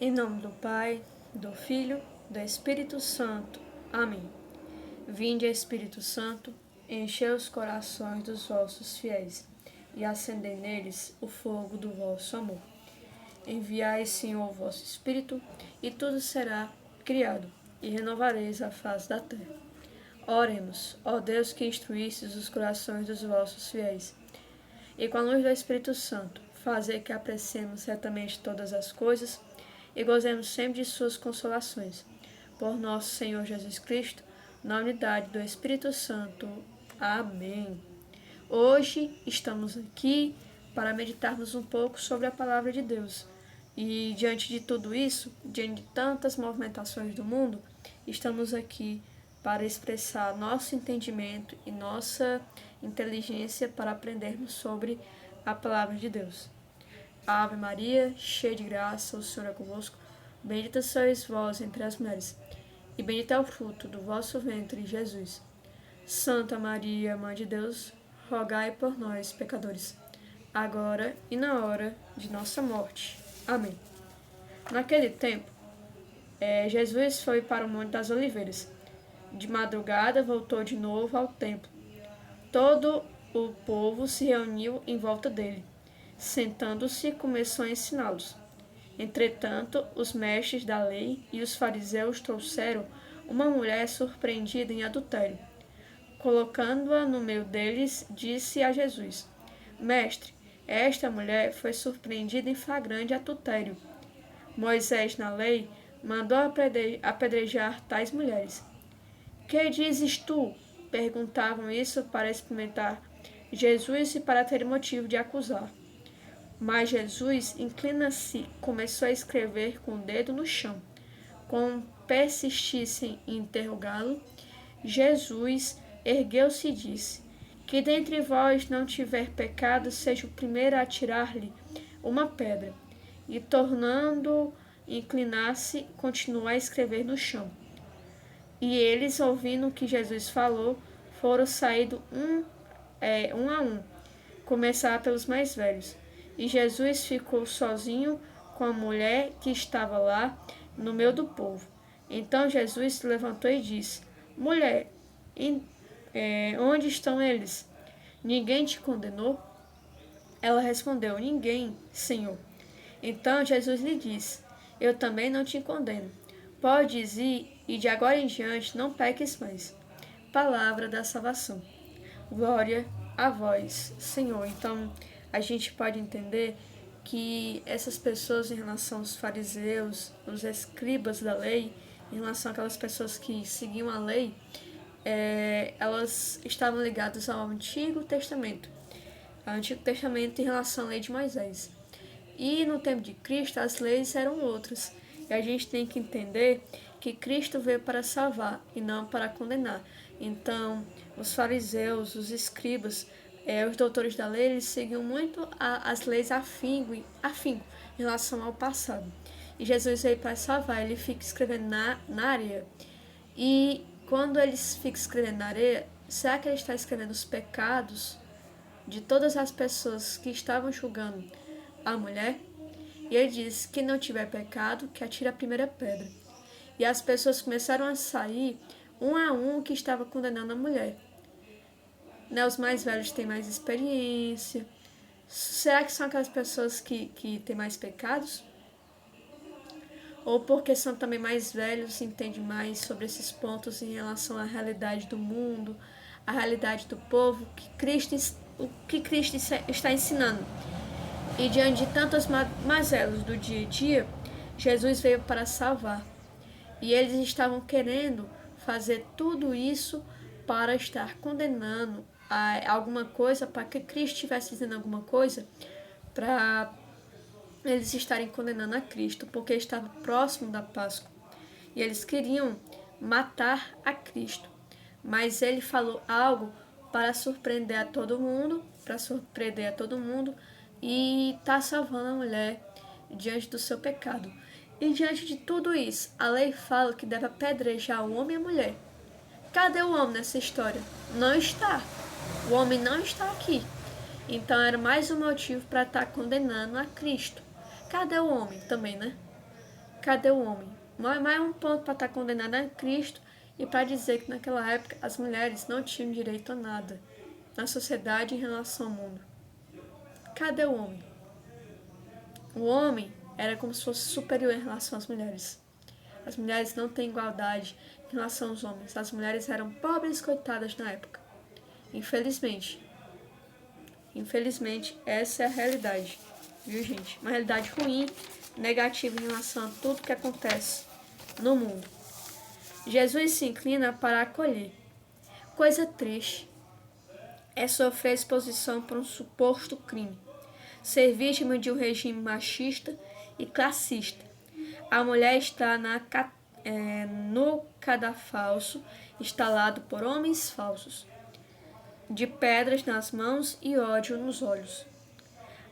Em nome do Pai, do Filho, do Espírito Santo. Amém. Vinde, Espírito Santo, enchei os corações dos vossos fiéis e acendei neles o fogo do vosso amor. Enviai, Senhor, o vosso Espírito, e tudo será criado, e renovareis a face da terra. Oremos, ó Deus que instruístes os corações dos vossos fiéis, e com a luz do Espírito Santo, fazer que apreciemos certamente todas as coisas e gozemos sempre de suas consolações. Por nosso Senhor Jesus Cristo, na unidade do Espírito Santo. Amém. Hoje estamos aqui para meditarmos um pouco sobre a palavra de Deus. E diante de tudo isso, diante de tantas movimentações do mundo, estamos aqui para expressar nosso entendimento e nossa inteligência para aprendermos sobre a palavra de Deus. Ave Maria, cheia de graça, o Senhor é convosco. Bendita sois vós entre as mulheres, e bendito é o fruto do vosso ventre, Jesus. Santa Maria, Mãe de Deus, rogai por nós, pecadores, agora e na hora de nossa morte. Amém. Naquele tempo, Jesus foi para o Monte das Oliveiras. De madrugada, voltou de novo ao templo. Todo o povo se reuniu em volta dele. Sentando-se, começou a ensiná-los. Entretanto, os mestres da lei e os fariseus trouxeram uma mulher surpreendida em adultério. Colocando-a no meio deles, disse a Jesus: Mestre, esta mulher foi surpreendida em flagrante adultério. Moisés, na lei, mandou apedrejar tais mulheres. Que dizes tu? Perguntavam isso para experimentar Jesus e para ter motivo de acusar. Mas Jesus, inclina-se, começou a escrever com o dedo no chão. Como persistissem em interrogá-lo, Jesus ergueu-se e disse: Que dentre vós não tiver pecado, seja o primeiro a atirar-lhe uma pedra. E, tornando inclinar-se, continuou a escrever no chão. E eles, ouvindo o que Jesus falou, foram saindo um a um, começar pelos mais velhos. E Jesus ficou sozinho com a mulher que estava lá no meio do povo. Então Jesus se levantou e disse: Mulher, onde estão eles? Ninguém te condenou? Ela respondeu: Ninguém, Senhor. Então Jesus lhe disse: Eu também não te condeno. Podes ir e de agora em diante não peques mais. Palavra da salvação. Glória a vós, Senhor. Então, a gente pode entender que essas pessoas, em relação aos fariseus, os escribas da lei, em relação àquelas pessoas que seguiam a lei, elas estavam ligadas ao Antigo Testamento. Ao Antigo Testamento em relação à lei de Moisés. E no tempo de Cristo, as leis eram outras. E a gente tem que entender que Cristo veio para salvar e não para condenar. Então, os fariseus, os escribas, os doutores da lei, eles seguiam muito as leis afinco em relação ao passado. E Jesus veio para salvar, ele fica escrevendo na areia. E quando ele fica escrevendo na areia, será que ele está escrevendo os pecados de todas as pessoas que estavam julgando a mulher? E ele diz: quem não tiver pecado, que atire a primeira pedra. E as pessoas começaram a sair, um a um, que estava condenando a mulher. Os mais velhos têm mais experiência. Será que são aquelas pessoas que têm mais pecados? Ou porque são também mais velhos, entendem mais sobre esses pontos em relação à realidade do mundo, à realidade do povo, o que Cristo está ensinando. E diante de tantas mazelas do dia a dia, Jesus veio para salvar. E eles estavam querendo fazer tudo isso para estar condenando alguma coisa, para que Cristo estivesse dizendo alguma coisa, para eles estarem condenando a Cristo, porque estava próximo da Páscoa. E eles queriam matar a Cristo. Mas ele falou algo para surpreender a todo mundo, e está salvando a mulher diante do seu pecado. E diante de tudo isso, a lei fala que deve apedrejar o homem e a mulher. Cadê o homem nessa história? Não está. O homem não está aqui. Então era mais um motivo para estar condenando a Cristo. Cadê o homem também, né? Cadê o homem? Mais um ponto para estar condenado a Cristo e para dizer que naquela época as mulheres não tinham direito a nada na sociedade em relação ao mundo. Cadê o homem? O homem era como se fosse superior em relação às mulheres. As mulheres não têm igualdade em relação aos homens. As mulheres eram pobres coitadas na época. Infelizmente, essa é a realidade, viu, gente? Uma realidade ruim, negativa em relação a tudo que acontece no mundo. Jesus se inclina para acolher. Coisa triste é sofrer exposição por um suposto crime, ser vítima de um regime machista e classista. A mulher está no cadafalso instalado por homens falsos, de pedras nas mãos e ódio nos olhos.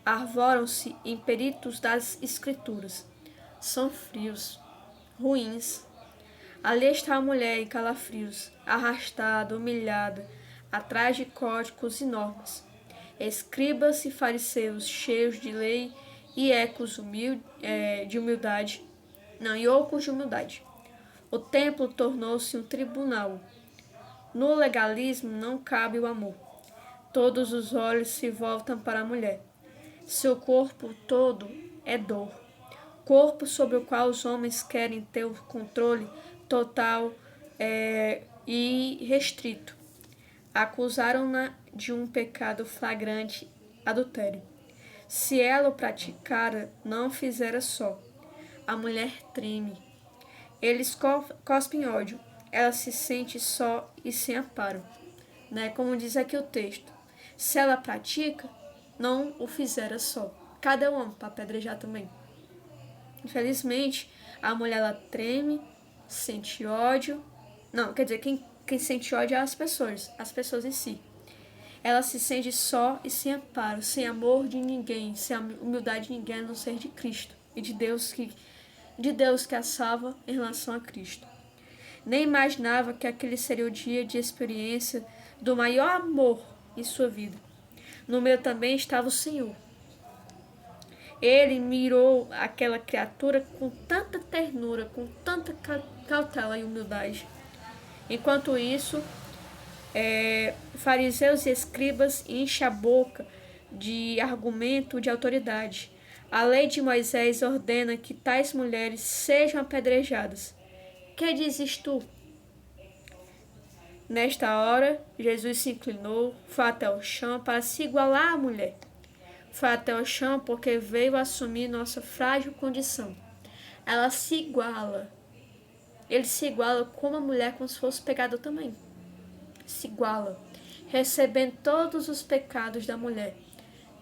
Arvoram-se em peritos das escrituras. São frios, ruins. Ali está a mulher em calafrios, arrastada, humilhada, atrás de códigos e normas. Escribas e fariseus cheios de lei e ecos de humildade. E ocos de humildade. O templo tornou-se um tribunal. No legalismo não cabe o amor. Todos os olhos se voltam para a mulher. Seu corpo todo é dor. Corpo sobre o qual os homens querem ter o controle total e restrito. Acusaram-na de um pecado flagrante, adultério. Se ela o praticara, não fizera só. A mulher treme. Eles cospem ódio. Ela se sente só e sem amparo. Como diz aqui o texto. Se ela pratica, não o fizera só. Cada um para apedrejar também. Infelizmente, a mulher ela treme, sente ódio. Não, quer dizer, quem sente ódio é as pessoas em si. Ela se sente só e sem amparo, sem amor de ninguém, sem humildade de ninguém, a não ser de Cristo e de Deus que a salva em relação a Cristo. Nem imaginava que aquele seria o dia de experiência do maior amor em sua vida. No meio também estava o Senhor. Ele mirou aquela criatura com tanta ternura, com tanta cautela e humildade. Enquanto isso, fariseus e escribas enchem a boca de argumento de autoridade. A lei de Moisés ordena que tais mulheres sejam apedrejadas. Que dizes tu? Nesta hora, Jesus se inclinou, foi até o chão para se igualar à mulher. Foi até o chão porque veio assumir nossa frágil condição. Ela se iguala. Ele se iguala como a mulher, como se fosse pecador também. Se iguala, recebendo todos os pecados da mulher,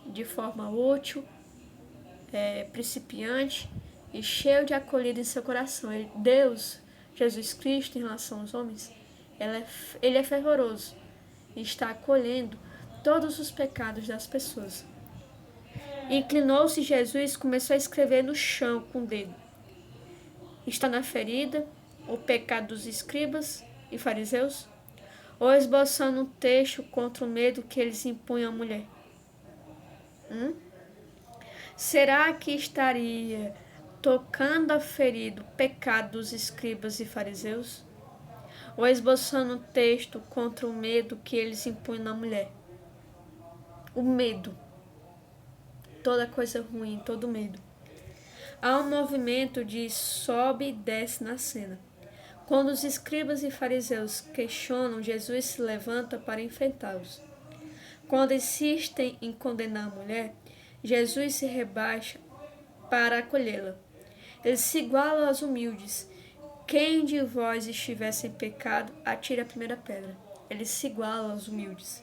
de forma útil, principiante e cheio de acolhida em seu coração. Deus, Jesus Cristo, em relação aos homens, ele é fervoroso e está acolhendo todos os pecados das pessoas. Inclinou-se Jesus e começou a escrever no chão com o dedo. Está na ferida o pecado dos escribas e fariseus? Ou esboçando um texto contra o medo que eles impunham à mulher? Será que estaria tocando a ferida o pecado dos escribas e fariseus? Ou esboçando um texto contra o medo que eles impunham na mulher? O medo. Toda coisa ruim, todo medo. Há um movimento de sobe e desce na cena. Quando os escribas e fariseus questionam, Jesus se levanta para enfrentá-los. Quando insistem em condenar a mulher, Jesus se rebaixa para acolhê-la. Ele se iguala aos humildes. Quem de vós estiver sem pecado, atire a primeira pedra. Ele se iguala aos humildes.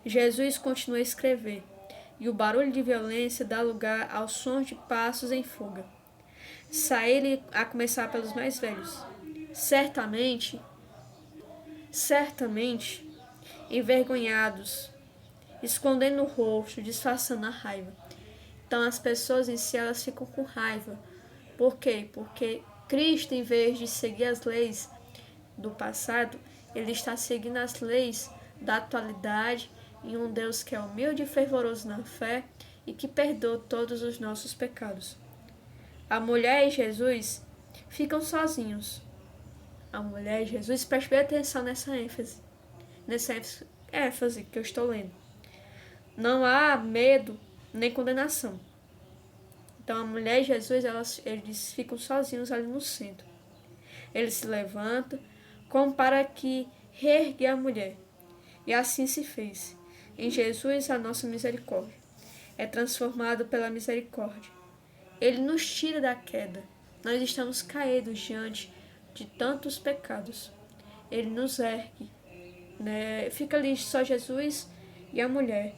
Jesus continua a escrever, e o barulho de violência dá lugar aos sons de passos em fuga. Saíram a começar pelos mais velhos. Certamente, envergonhados, escondendo o rosto, disfarçando a raiva. Então as pessoas em si elas ficam com raiva. Por quê? Porque Cristo, em vez de seguir as leis do passado, ele está seguindo as leis da atualidade em um Deus que é humilde e fervoroso na fé e que perdoa todos os nossos pecados. A mulher e Jesus ficam sozinhos. A mulher e Jesus, preste bem atenção nessa ênfase que eu estou lendo. Não há medo nem condenação. Então a mulher e Jesus, eles ficam sozinhos ali no centro. Ele se levanta, como para que reergue a mulher. E assim se fez. Em Jesus, a nossa misericórdia é transformada pela misericórdia. Ele nos tira da queda. Nós estamos caídos diante de tantos pecados. Ele nos ergue. Fica ali só Jesus e a mulher.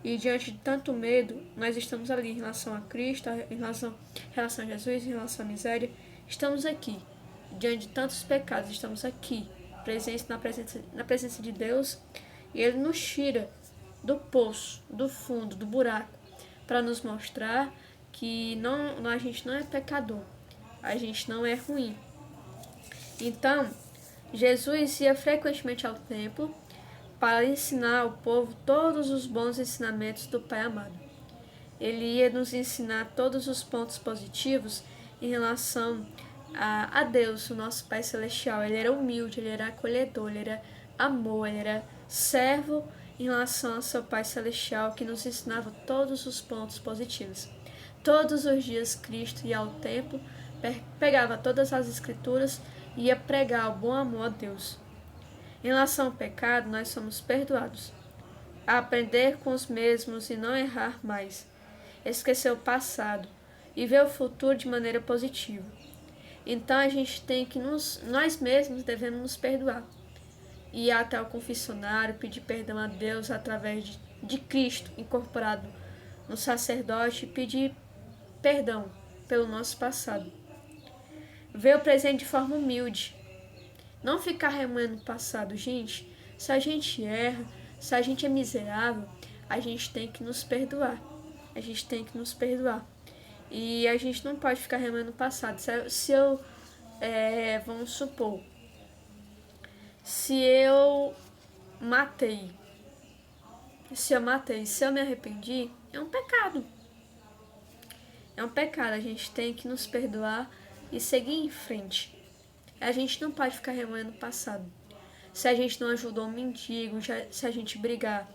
E diante de tanto medo, nós estamos ali em relação a Cristo, em relação a Jesus, em relação à miséria. Estamos aqui. Diante de tantos pecados, estamos aqui, na presença de Deus. E Ele nos tira do poço, do fundo, do buraco, para nos mostrar que a gente não é pecador, a gente não é ruim. Então, Jesus ia frequentemente ao templo para ensinar ao povo todos os bons ensinamentos do Pai amado. Ele ia nos ensinar todos os pontos positivos em relação a Deus, o nosso Pai Celestial. Ele era humilde, ele era acolhedor, ele era amor, ele era servo em relação ao seu Pai Celestial, que nos ensinava todos os pontos positivos. Todos os dias Cristo ia ao templo, pegava todas as escrituras e ia pregar o bom amor a Deus. Em relação ao pecado, nós somos perdoados. A aprender com os mesmos e não errar mais. Esquecer o passado e ver o futuro de maneira positiva. Então a gente tem que nós mesmos devemos nos perdoar. Ir até o confessionário, pedir perdão a Deus através de Cristo incorporado no sacerdote e pedir perdão pelo nosso passado. Ver o presente de forma humilde. Não ficar remoendo o passado, gente. Se a gente erra, se a gente é miserável, a gente tem que nos perdoar. A gente tem que nos perdoar. E a gente não pode ficar remoendo o passado. Vamos supor, se eu matei, se eu me arrependi, é um pecado. É um pecado, a gente tem que nos perdoar e seguir em frente. A gente não pode ficar remoendo o passado. Se a gente não ajudou um mendigo, se a gente brigar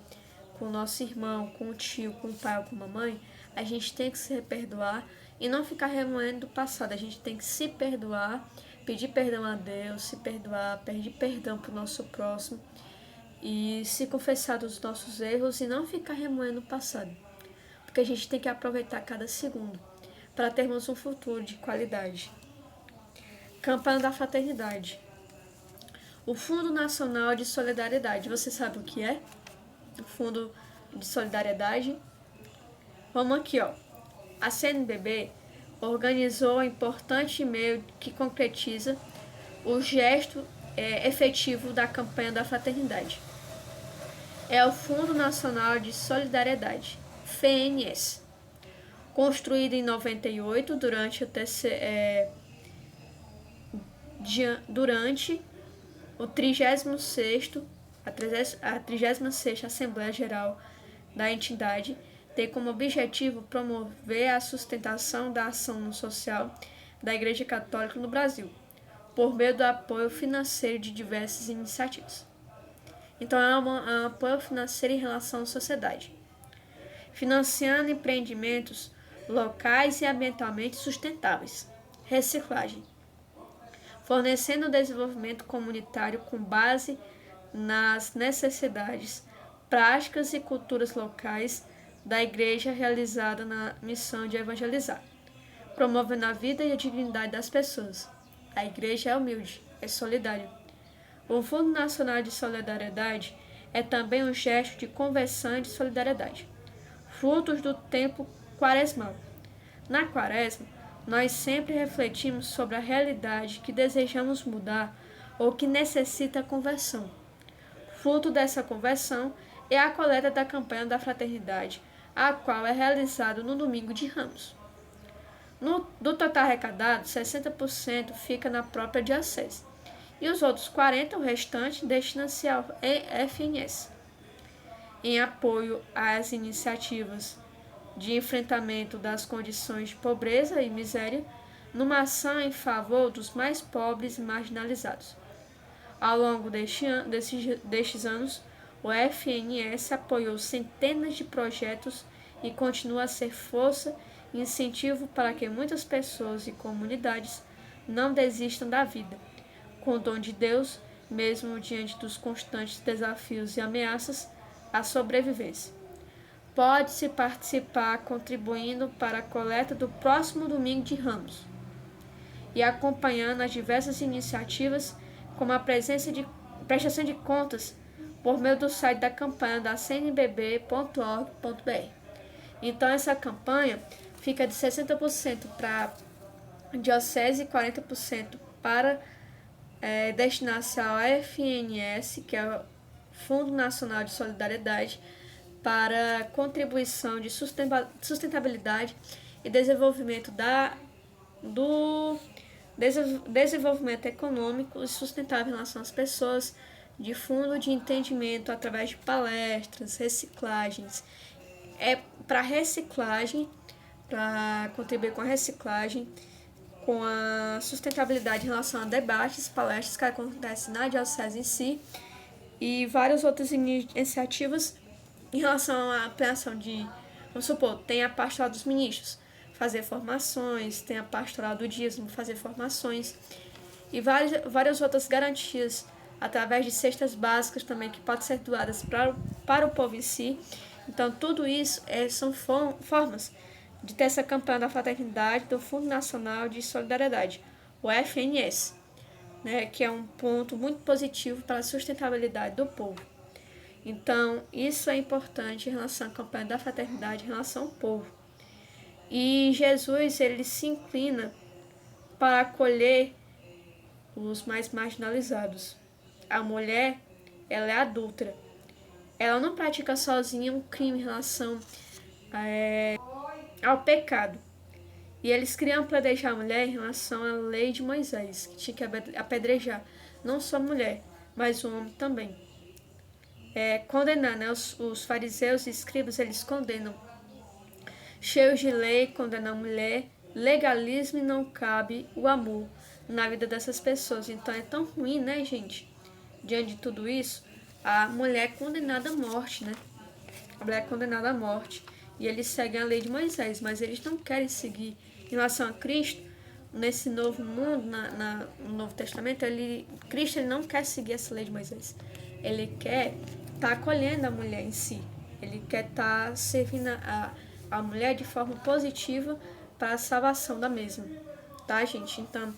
com o nosso irmão, com o tio, com o pai ou com a mãe, a gente tem que se perdoar e não ficar remoendo o passado. A gente tem que se perdoar, pedir perdão a Deus, se perdoar, pedir perdão para o nosso próximo e se confessar dos nossos erros e não ficar remoendo o passado. Porque a gente tem que aproveitar cada segundo para termos um futuro de qualidade. Campanha da Fraternidade. O Fundo Nacional de Solidariedade. Você sabe o que é? O Fundo de Solidariedade. Vamos aqui, ó. A CNBB organizou um importante e-mail que concretiza o gesto efetivo da campanha da fraternidade. É o Fundo Nacional de Solidariedade, FNS, construído em 98 durante o 36ª Assembleia Geral da entidade, tem como objetivo promover a sustentação da ação social da Igreja Católica no Brasil, por meio do apoio financeiro de diversas iniciativas. Então, é um apoio financeiro em relação à sociedade, financiando empreendimentos locais e ambientalmente sustentáveis, reciclagem, fornecendo desenvolvimento comunitário com base nas necessidades, práticas e culturas locais da Igreja realizada na missão de evangelizar, promovendo a vida e a dignidade das pessoas. A Igreja é humilde, é solidária. O Fundo Nacional de Solidariedade é também um gesto de conversão e de solidariedade, frutos do tempo quaresmal. Na quaresma, nós sempre refletimos sobre a realidade que desejamos mudar ou que necessita conversão. Fruto dessa conversão é a coleta da campanha da fraternidade, a qual é realizada no domingo de Ramos. Do total arrecadado, 60% fica na própria diocese e os outros 40%, o restante, destina-se ao FNS, em apoio às iniciativas de enfrentamento das condições de pobreza e miséria numa ação em favor dos mais pobres e marginalizados. Ao longo destes anos, o FNS apoiou centenas de projetos e continua a ser força e incentivo para que muitas pessoas e comunidades não desistam da vida. Com o dom de Deus, mesmo diante dos constantes desafios e ameaças à sobrevivência. Pode-se participar contribuindo para a coleta do próximo domingo de Ramos e acompanhando as diversas iniciativas, como a prestação de contas por meio do site da campanha da cnbb.org.br. Então, essa campanha fica de 60% para a diocese e 40% para destinar-se ao FNS, que é o Fundo Nacional de Solidariedade, para contribuição de sustentabilidade e desenvolvimento do desenvolvimento econômico e sustentável em relação às pessoas, de fundo de entendimento através de palestras, reciclagens, para reciclagem, para contribuir com a reciclagem, com a sustentabilidade em relação a debates, palestras que acontecem na diocese em si e várias outras iniciativas em relação à ampliação de, vamos supor, tem a pastoral dos ministros, fazer formações, tem a pastoral do dízimo, fazer formações e várias outras garantias através de cestas básicas também que podem ser doadas para o povo em si. Então, tudo isso são formas de ter essa campanha da fraternidade do Fundo Nacional de Solidariedade, o FNS, né, que é um ponto muito positivo para a sustentabilidade do povo. Então, isso é importante em relação à campanha da fraternidade, em relação ao povo. E Jesus, ele se inclina para acolher os mais marginalizados. A mulher, ela é adúltera. Ela não pratica sozinha um crime em relação ao pecado. E eles queriam planejar a mulher em relação à lei de Moisés, que tinha que apedrejar não só a mulher, mas o homem também. Condenar, né? Os fariseus e escribas, eles condenam. Cheios de lei, condenam a mulher, legalismo e não cabe o amor na vida dessas pessoas. Então é tão ruim, né, gente? Diante de tudo isso, a mulher é condenada à morte, né? A mulher é condenada à morte. E eles seguem a lei de Moisés, mas eles não querem seguir. Em relação a Cristo, nesse novo mundo, no Novo Testamento, Cristo ele não quer seguir essa lei de Moisés. Ele quer estar acolhendo a mulher em si. Ele quer estar servindo a mulher de forma positiva para a salvação da mesma. Tá, gente? Então,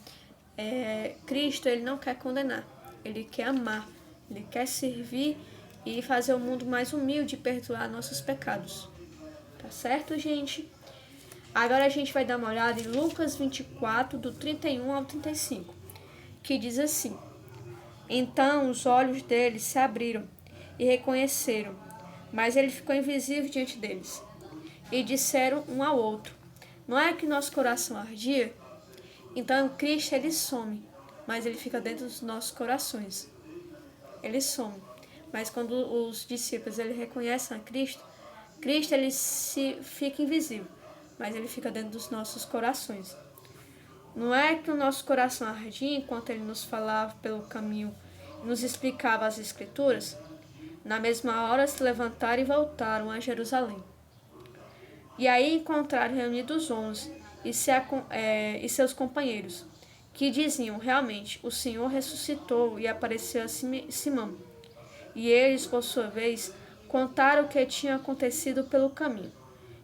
Cristo ele não quer condenar. Ele quer amar. Ele quer servir e fazer o mundo mais humilde e perdoar nossos pecados. Tá certo, gente? Agora a gente vai dar uma olhada em Lucas 24, do 31 ao 35, que diz assim: Então os olhos deles se abriram e reconheceram, mas ele ficou invisível diante deles. E disseram um ao outro: Não é que nosso coração ardia? Então Cristo ele some, mas ele fica dentro dos nossos corações. Ele some. Mas quando os discípulos ele reconhecem a Cristo ele fica invisível, mas ele fica dentro dos nossos corações. Não é que o nosso coração ardia enquanto ele nos falava pelo caminho e nos explicava as Escrituras? Na mesma hora se levantaram e voltaram a Jerusalém. E aí encontraram reunidos os 11 e seus companheiros, que diziam: Realmente, o Senhor ressuscitou e apareceu a Simão. E eles, por sua vez, contaram o que tinha acontecido pelo caminho,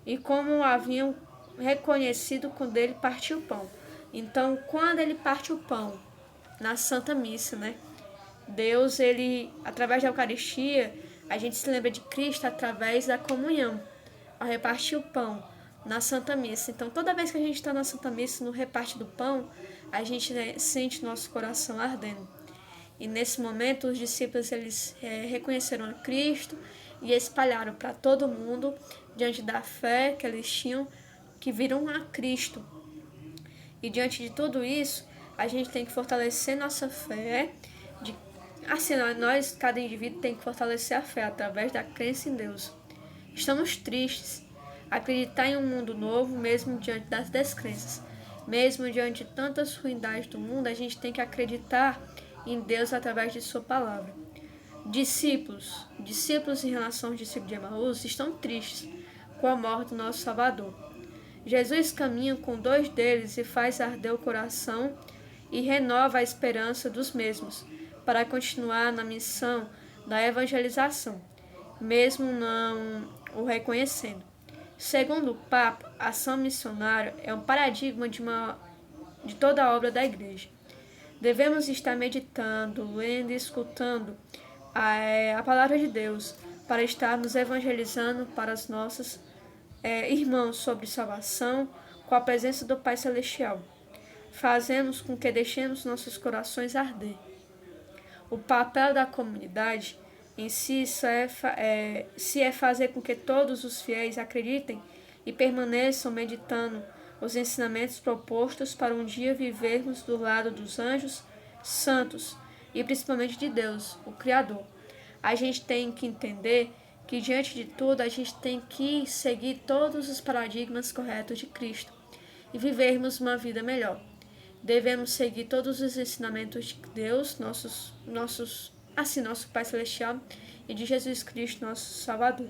e como o haviam reconhecido quando ele partiu o pão. Então, quando ele parte o pão, na Santa Missa, né? Deus, ele, através da Eucaristia, a gente se lembra de Cristo através da comunhão, ao repartir o pão na Santa Missa. Então, toda vez que a gente está na Santa Missa, no reparte do pão, a gente sente nosso coração ardendo. E nesse momento, os discípulos eles reconheceram a Cristo e espalharam para todo mundo, diante da fé que eles tinham, que viram a Cristo. E diante de tudo isso, a gente tem que fortalecer nossa fé. Assim, nós, cada indivíduo, tem que fortalecer a fé através da crença em Deus. Estamos tristes. Acreditar em um mundo novo, mesmo diante das descrenças. Mesmo diante de tantas ruindades do mundo, a gente tem que acreditar em Deus através de sua palavra. Discípulos em relação aos discípulos de Emaús estão tristes com a morte do nosso Salvador. Jesus caminha com 2 deles e faz arder o coração e renova a esperança dos mesmos para continuar na missão da evangelização, mesmo não o reconhecendo. Segundo o Papa, a ação missionária é um paradigma de toda a obra da Igreja. Devemos estar meditando, lendo e escutando a palavra de Deus para estarmos evangelizando para os nossos irmãos sobre salvação com a presença do Pai Celestial. Fazemos com que deixemos nossos corações arder. O papel da comunidade em si é fazer com que todos os fiéis acreditem e permaneçam meditando os ensinamentos propostos para um dia vivermos do lado dos anjos santos e principalmente de Deus, o Criador. A gente tem que entender que diante de tudo a gente tem que seguir todos os paradigmas corretos de Cristo e vivermos uma vida melhor. Devemos seguir todos os ensinamentos de Deus, nosso Pai Celestial, e de Jesus Cristo, nosso Salvador.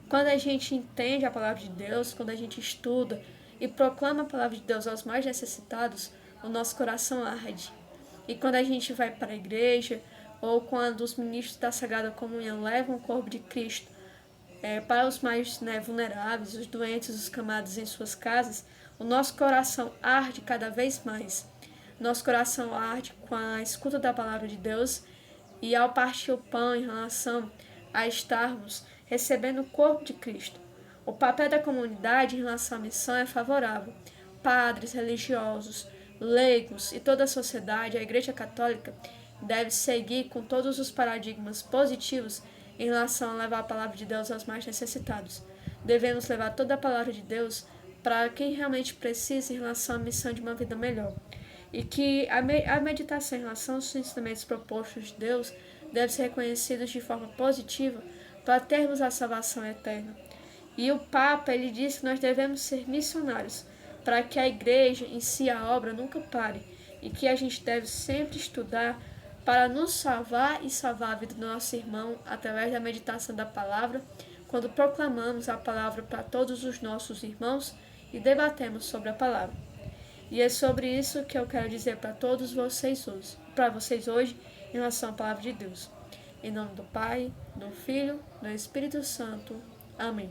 Quando a gente entende a palavra de Deus, quando a gente estuda e proclama a palavra de Deus aos mais necessitados, o nosso coração arde. E quando a gente vai para a igreja, ou quando os ministros da Sagrada Comunhão levam o corpo de Cristo para os mais vulneráveis, os doentes, os camados em suas casas, o nosso coração arde cada vez mais. Nosso coração arde com a escuta da palavra de Deus e ao partir o pão em relação a estarmos recebendo o corpo de Cristo. O papel da comunidade em relação à missão é favorável. Padres, religiosos, leigos e toda a sociedade, a Igreja Católica, deve seguir com todos os paradigmas positivos em relação a levar a palavra de Deus aos mais necessitados. Devemos levar toda a palavra de Deus para quem realmente precisa em relação à missão de uma vida melhor. E que a meditação em relação aos ensinamentos propostos de Deus deve ser reconhecida de forma positiva para termos a salvação eterna. E o Papa ele disse que nós devemos ser missionários para que a igreja em si, a obra, nunca pare e que a gente deve sempre estudar para nos salvar e salvar a vida do nosso irmão através da meditação da palavra, quando proclamamos a palavra para todos os nossos irmãos e debatemos sobre a palavra. E é sobre isso que eu quero dizer para vocês hoje, em relação à palavra de Deus. Em nome do Pai, do Filho, do Espírito Santo. Amém.